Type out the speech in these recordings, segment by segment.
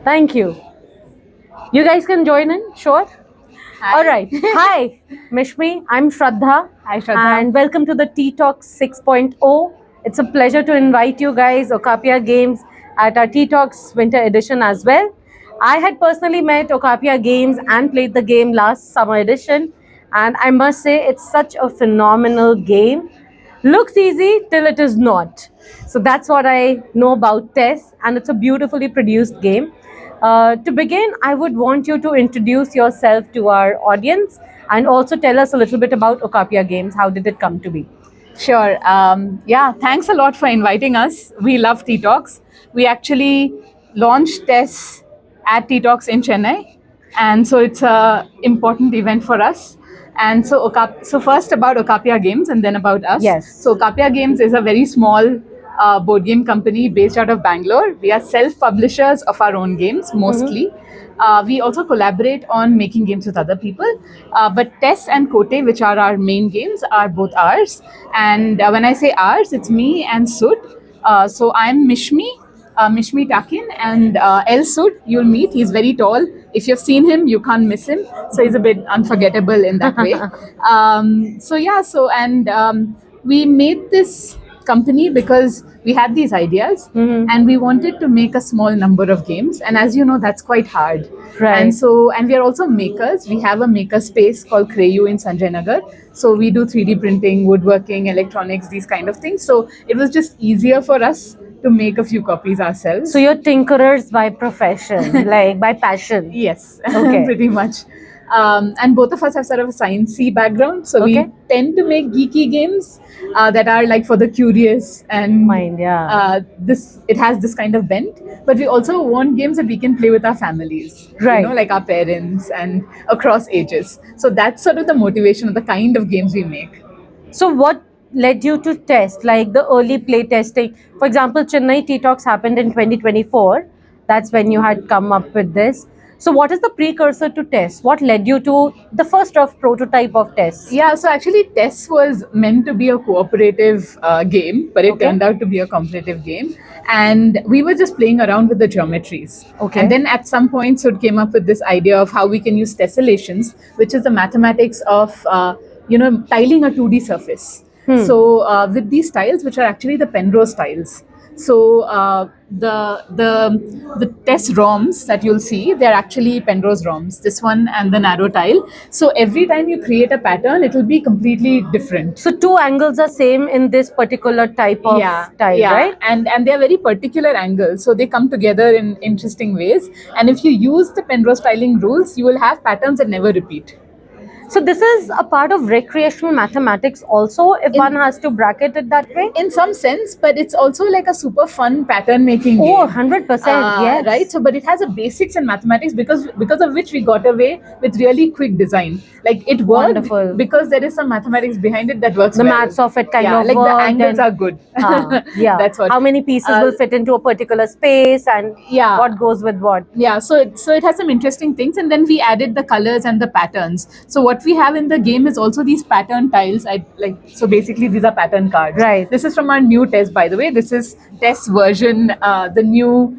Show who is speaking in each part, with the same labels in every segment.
Speaker 1: Thank you. You guys can join in, sure?
Speaker 2: Hi.
Speaker 1: All right. Hi, Mishmi. I'm Shraddha.
Speaker 2: Hi, Shraddha.
Speaker 1: And welcome to the Tea Talk 6.0. It's a pleasure to invite you guys, Okapia Games, at our Tea Talks Winter Edition as well. I had personally met Okapia Games and played the game last summer edition. And I must say, it's such a phenomenal game. Looks easy till it is not. So that's what I know about Tess, and it's a beautifully produced game. To begin, I would want you to introduce yourself to our audience and also tell us a little bit about Okapia Games. How did it come to be?
Speaker 2: Sure. Yeah, thanks a lot for inviting us. We love Tea Talks. We actually launched TESS at Tea Talks in Chennai. And so it's a important event for us. And so, so first about Okapia Games and then about us.
Speaker 1: Yes.
Speaker 2: So Okapia Games is a very small board game company based out of Bangalore. We are self-publishers of our own games mostly. We also collaborate on making games with other people. But Tess and Kote, which are our main games, are both ours. And when I say ours, it's me and Sud. So I'm Mishmi Takin, and El Sud, you'll meet. He's very tall. If you've seen him, you can't miss him. So he's a bit unforgettable in that way. We made this company because we had these ideas and we wanted to make a small number of games, and as you know, that's quite hard.
Speaker 1: Right.
Speaker 2: And we are also makers. We have a maker space called Crayu in Sanjay Nagar, so we do 3D printing, woodworking, electronics, these kind of things. So it was just easier for us to make a few copies ourselves.
Speaker 1: So you're tinkerers by profession, like by passion.
Speaker 2: Yes,
Speaker 1: Okay.
Speaker 2: pretty much. And both of us have sort of a sciencey background, so
Speaker 1: Okay.
Speaker 2: we tend to make geeky games that are like for the curious and
Speaker 1: Mind, yeah.
Speaker 2: it has this kind of bent. But we also want games that we can play with our families,
Speaker 1: Right.
Speaker 2: like our parents and across ages. So that's sort of the motivation of the kind of games we make.
Speaker 1: So what led you to test, like the early play testing? For example, Chennai Tea Talks happened in 2024. That's when you had come up with this. So what is the precursor to test? What led you to the first of prototype of test?
Speaker 2: Yeah, so actually, TESS was meant to be a cooperative game, but it
Speaker 1: Okay.
Speaker 2: turned out to be a competitive game. And we were just playing around with the geometries.
Speaker 1: Okay.
Speaker 2: And then at some point, Sud came up with this idea of how we can use tessellations, which is the mathematics of tiling a 2D surface. So with these tiles, which are actually the Penrose tiles. So the test ROMs that you'll see, they're actually Penrose ROMs, this one and the narrow tile. So every time you create a pattern, it will be completely different.
Speaker 1: So two angles are same in this particular type of tile, right?
Speaker 2: And they're very particular angles, so they come together in interesting ways. And if you use the Penrose tiling rules, you will have patterns that never repeat.
Speaker 1: So this is a part of recreational mathematics also, if one has to bracket it that way?
Speaker 2: In some sense, but it's also like a super fun pattern making game.
Speaker 1: Oh, 100%, yes.
Speaker 2: Right? So, but it has a basics in mathematics because of which we got away with really quick design. Like it worked
Speaker 1: Wonderful.
Speaker 2: because there is some mathematics behind it that works
Speaker 1: The
Speaker 2: well.
Speaker 1: maths of it kind of
Speaker 2: like
Speaker 1: worked
Speaker 2: the angles
Speaker 1: and-
Speaker 2: are good.
Speaker 1: Yeah.
Speaker 2: That's what.
Speaker 1: How many pieces will fit into a particular space and
Speaker 2: Yeah.
Speaker 1: what goes with what?
Speaker 2: Yeah, so it has some interesting things, and then we added the colors and the patterns. So what we have in the game is also these pattern tiles. So basically these are pattern cards.
Speaker 1: Right.
Speaker 2: This is from our new test, by the way. This is test version, the new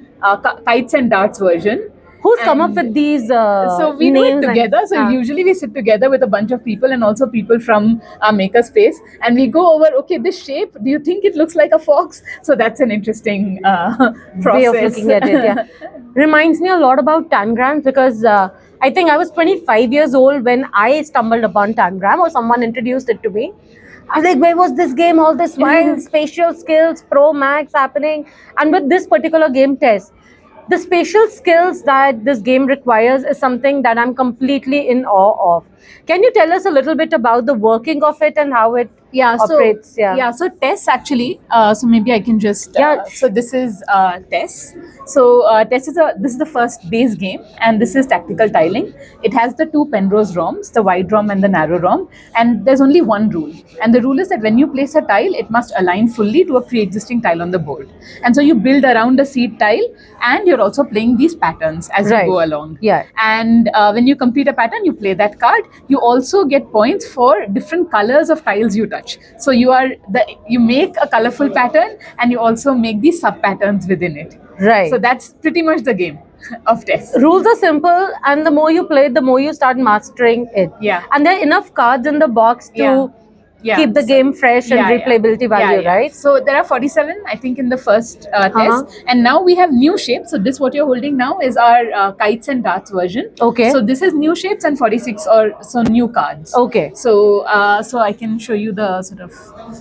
Speaker 2: kites and darts version.
Speaker 1: Who's come up
Speaker 2: And
Speaker 1: with these
Speaker 2: so we do it
Speaker 1: names and-
Speaker 2: together. So usually we sit together with a bunch of people and also people from our maker space, and we go over. Okay, this shape. Do you think it looks like a fox? So that's an interesting process.
Speaker 1: way of looking at it. Yeah, reminds me a lot about Tangrams because I think I was 25 years old when I stumbled upon Tangram, or someone introduced it to me. I was like, where was this game? All this while spatial skills, pro max happening, and with this particular game test, the spatial skills that this game requires is something that I'm completely in awe of. Can you tell us a little bit about the working of it and how it operates?
Speaker 2: So TESS actually, so maybe I can just so this is TESS. So TESS this is the first base game, and this is tactical tiling. It has the two Penrose ROMs, the wide ROM and the narrow ROM, and there's only one rule, and the rule is that when you place a tile, it must align fully to a pre-existing tile on the board. And so you build around a seed tile, and you're also playing these patterns as you go along.
Speaker 1: Yeah.
Speaker 2: And when you complete a pattern, you play that card. You also get points for different colors of tiles you touch. So you make a colorful pattern, and you also make these sub patterns within it.
Speaker 1: Right.
Speaker 2: So that's pretty much the game. of Tess.
Speaker 1: Rules are simple, and the more you play, the more you start mastering it.
Speaker 2: Yeah.
Speaker 1: And there are enough cards in the box to
Speaker 2: Yeah. Yeah.
Speaker 1: keep the game fresh and
Speaker 2: Yeah, yeah.
Speaker 1: replayability value, right?
Speaker 2: So there are 47, I think, in the first
Speaker 1: Uh-huh.
Speaker 2: test, and now we have new shapes. So this, what you're holding now, is our kites and darts version.
Speaker 1: Okay.
Speaker 2: So this is new shapes and 46 or so new cards.
Speaker 1: Okay.
Speaker 2: So so I can show you the sort of.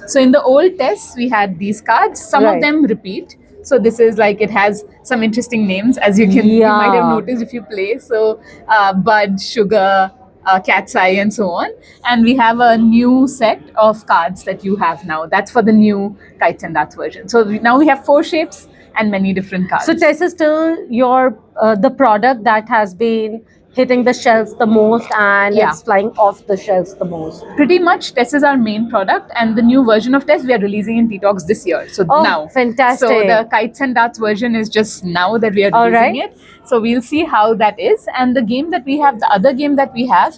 Speaker 2: So in the old tests, we had these cards. Some
Speaker 1: Right.
Speaker 2: of them repeat. So this is like, it has some interesting names, as you can you might have
Speaker 1: Yeah.
Speaker 2: noticed if you play. So Bud, Sugar, Cat's Eye, and so on. And we have a new set of cards that you have now. That's for the new kites and darts version. So now we have 4 shapes and many different cards.
Speaker 1: So Tess is still your the product that has been hitting the shelves the most, and
Speaker 2: Yeah.
Speaker 1: it's flying off the shelves the most.
Speaker 2: Pretty much, Tess is our main product, and the new version of Tess we are releasing in T-Talks this year. So
Speaker 1: Oh,
Speaker 2: now,
Speaker 1: fantastic.
Speaker 2: So the kites and darts version is just now that we are
Speaker 1: All
Speaker 2: releasing
Speaker 1: right.
Speaker 2: it. So we'll see how that is. And the game that we have, the other game that we have,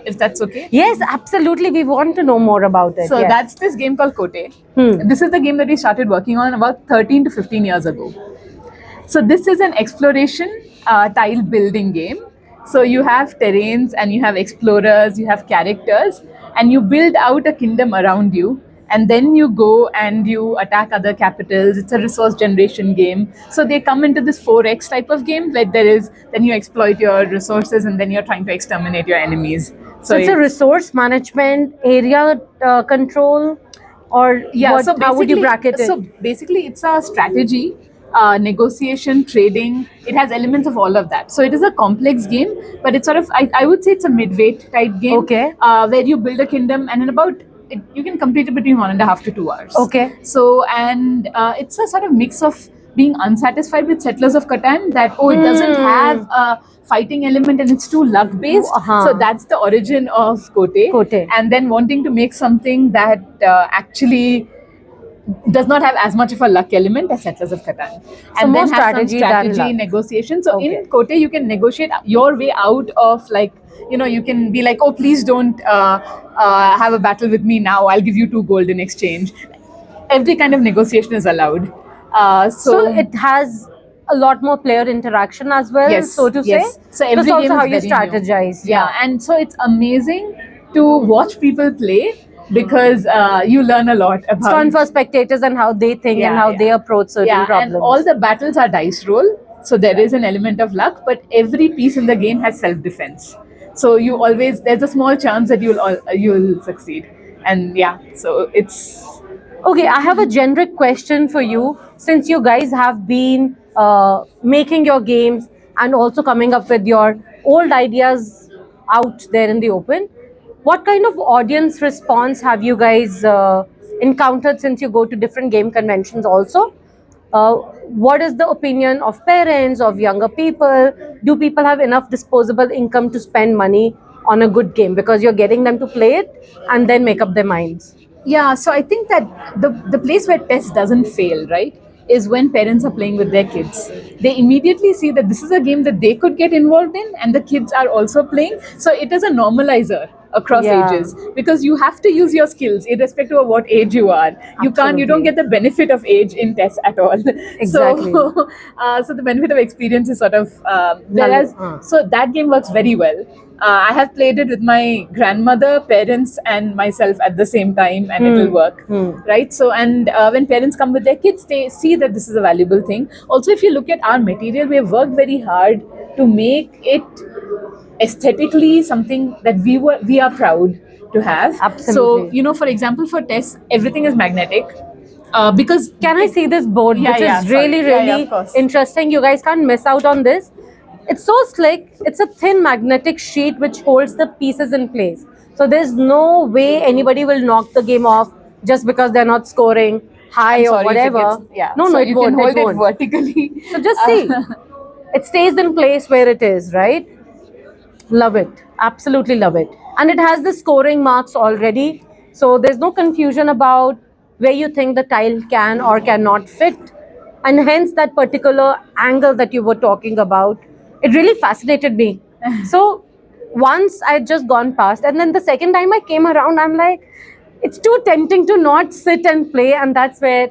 Speaker 2: if that's okay.
Speaker 1: Yes, absolutely. We want to know more about it.
Speaker 2: So
Speaker 1: yes.
Speaker 2: that's this game called Kote.
Speaker 1: Hmm.
Speaker 2: This is the game that we started working on about 13 to 15 years ago. So this is an exploration tile building game. So you have terrains and you have explorers, you have characters, and you build out a kingdom around you. And then you go and you attack other capitals. It's a resource generation game. So they come into this 4X type of game where then you exploit your resources and then you're trying to exterminate your enemies.
Speaker 1: So it's a resource management, area control, or what,
Speaker 2: so
Speaker 1: how would you
Speaker 2: basically-
Speaker 1: bracket it?
Speaker 2: So basically, it's a strategy, negotiation, trading. It has elements of all of that. So it is a complex game, but it's sort of, I would say it's a mid-weight type game.
Speaker 1: Okay.
Speaker 2: Where you build a kingdom, and in about you can complete it between 1.5 to 2 hours.
Speaker 1: Okay.
Speaker 2: So and it's a sort of mix of being unsatisfied with Settlers of Catan, that it doesn't have a fighting element and it's too luck based.
Speaker 1: Uh-huh.
Speaker 2: So that's the origin of Kote.
Speaker 1: Kote.
Speaker 2: And then wanting to make something that actually does not have as much of a luck element as Settlers of Catan, and
Speaker 1: more
Speaker 2: then has some
Speaker 1: strategy than
Speaker 2: strategy
Speaker 1: luck.
Speaker 2: negotiation. So
Speaker 1: Okay.
Speaker 2: in Kote, you can negotiate your way out of, like, you can be like, oh, please don't have a battle with me now. I'll give you 2 gold in exchange. Every kind of negotiation is allowed.
Speaker 1: So it has a lot more player interaction as well,
Speaker 2: Yes,
Speaker 1: so to
Speaker 2: yes.
Speaker 1: say.
Speaker 2: So every
Speaker 1: That's
Speaker 2: game
Speaker 1: also
Speaker 2: is
Speaker 1: how you
Speaker 2: very new.
Speaker 1: strategize.
Speaker 2: Yeah, and so it's amazing to watch people play because you learn a lot about.
Speaker 1: It's fun for spectators and how they think and
Speaker 2: Yeah,
Speaker 1: how
Speaker 2: yeah.
Speaker 1: they approach certain problems.
Speaker 2: and all the battles are dice roll, so there is an element of luck, but every piece in the game has self-defense. So there's a small chance that you'll succeed, and so it's.
Speaker 1: Okay, I have a generic question for you. Since you guys have been making your games and also coming up with your old ideas out there in the open, what kind of audience response have you guys encountered since you go to different game conventions also? What is the opinion of parents, of younger people? Do people have enough disposable income to spend money on a good game? Because you're getting them to play it and then make up their minds.
Speaker 2: Yeah, so I think that the place where Tess doesn't fail, right, is when parents are playing with their kids. They immediately see that this is a game that they could get involved in and the kids are also playing. So it is a normalizer across
Speaker 1: Yeah.
Speaker 2: ages, because you have to use your skills irrespective of what age you are. You don't get the benefit of age in Tess at all.
Speaker 1: Exactly.
Speaker 2: So, so the benefit of experience is sort of whereas so that game works very well. I have played it with my grandmother, parents, and myself at the same time, and it will work, right? So, and when parents come with their kids, they see that this is a valuable thing. Also, if you look at our material, we have worked very hard to make it aesthetically something that we are proud to have.
Speaker 1: Absolutely.
Speaker 2: So, for example, for Tess, everything is magnetic. Because
Speaker 1: Can I see this board,
Speaker 2: Yeah,
Speaker 1: which
Speaker 2: yeah,
Speaker 1: is
Speaker 2: sorry.
Speaker 1: really,
Speaker 2: Yeah,
Speaker 1: really
Speaker 2: of course.
Speaker 1: interesting. You guys can't miss out on this. It's so slick. It's a thin magnetic sheet which holds the pieces in place. So there's no way anybody will knock the game off just because they're not scoring high or
Speaker 2: sorry if it
Speaker 1: whatever.
Speaker 2: gets-
Speaker 1: No,
Speaker 2: so
Speaker 1: it
Speaker 2: you
Speaker 1: won't.
Speaker 2: can hold
Speaker 1: it
Speaker 2: it
Speaker 1: won't.
Speaker 2: vertically.
Speaker 1: So just see. It stays in place where it is, right? Love it. Absolutely love it. And it has the scoring marks already. So there's no confusion about where you think the tile can or cannot fit. And hence that particular angle that you were talking about, it really fascinated me. So once I had just gone past, and then the second time I came around, I'm like, it's too tempting to not sit and play. And that's where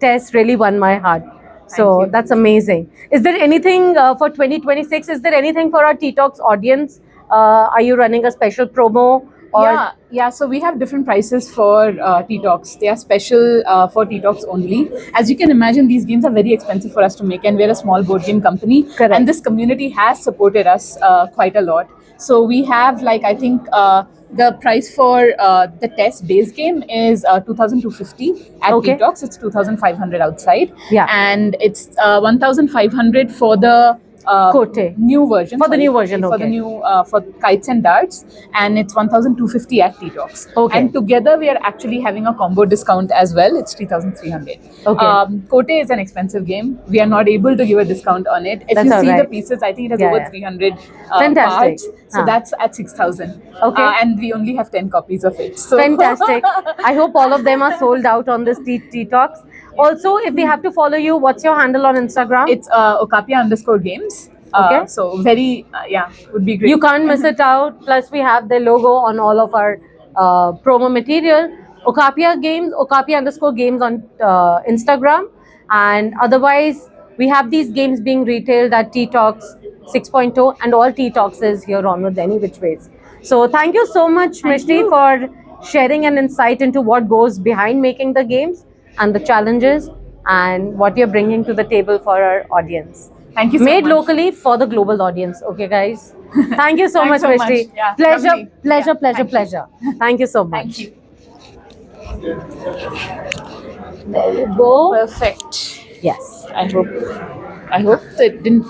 Speaker 1: Tess really won my heart. So
Speaker 2: you.
Speaker 1: that's amazing. Is there anything for 2026? Is there anything for our Tea Talks audience? Are you running a special promo? Or
Speaker 2: Yeah. So we have different prices for Tea Talks. They are special for Tea Talks only. As you can imagine, these games are very expensive for us to make, and we're a small board game company.
Speaker 1: Correct.
Speaker 2: And this community has supported us quite a lot. So we have, like, I think the price for the test base game is 2,250 at
Speaker 1: Okay.
Speaker 2: Tea Talks. It's 2,500 outside.
Speaker 1: Yeah.
Speaker 2: And it's 1,500 for the
Speaker 1: Kote.
Speaker 2: new version.
Speaker 1: For the new version,
Speaker 2: For the
Speaker 1: okay.
Speaker 2: new for kites and darts, and it's 1,250 at Tea Talks.
Speaker 1: Okay.
Speaker 2: And together we are actually having a combo discount as well. It's 3,300.
Speaker 1: Okay.
Speaker 2: Kote is an expensive game. We are not able to give a discount on it. If
Speaker 1: That's
Speaker 2: you
Speaker 1: all
Speaker 2: see
Speaker 1: right.
Speaker 2: the pieces, I think it has
Speaker 1: Yeah,
Speaker 2: over
Speaker 1: yeah.
Speaker 2: 300
Speaker 1: Fantastic.
Speaker 2: parts. So
Speaker 1: Huh.
Speaker 2: that's at 6,000.
Speaker 1: Okay.
Speaker 2: And we only have 10 copies of it. So
Speaker 1: Fantastic. I hope all of them are sold out on this Tea Talks. Also, if we have to follow you, what's your handle on Instagram?
Speaker 2: It's Okapia_games.
Speaker 1: Okay.
Speaker 2: So very, would be great.
Speaker 1: You can't miss it out. Plus, we have the logo on all of our promo material. Okapia Games, Okapia_games on Instagram. And otherwise, we have these games being retailed at Tea Talks 6.0, and all Tea Talks is here onwards any which ways. So thank you so much, Mishti, for sharing an insight into what goes behind making the games and the challenges and what you're bringing to the table for our audience.
Speaker 2: Thank you so
Speaker 1: Made
Speaker 2: much.
Speaker 1: locally for the global audience. Okay, guys. Thank you so much,
Speaker 2: Thanks so
Speaker 1: Mishti.
Speaker 2: much. Yeah,
Speaker 1: Pleasure,
Speaker 2: lovely.
Speaker 1: pleasure,
Speaker 2: Yeah,
Speaker 1: pleasure,
Speaker 2: thank you.
Speaker 1: pleasure. Thank you so much.
Speaker 2: Thank you.
Speaker 1: There you go.
Speaker 2: Perfect.
Speaker 1: Yes.
Speaker 2: I hope that didn't